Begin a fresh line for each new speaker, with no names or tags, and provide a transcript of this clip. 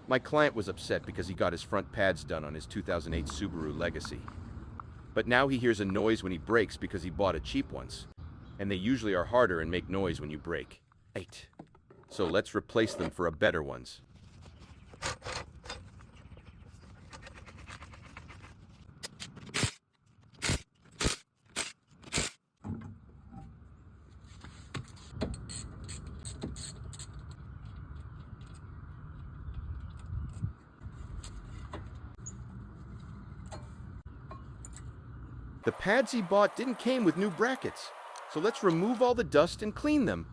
My client was upset because he got his front pads done on his 2008 Subaru Legacy. But now he hears a noise when he brakes because he bought a cheap ones. And they usually are harder and make noise when you brake. 8. So let's replace them for a better ones. The pads he bought didn't came with new brackets. So let's remove all the dust and clean them.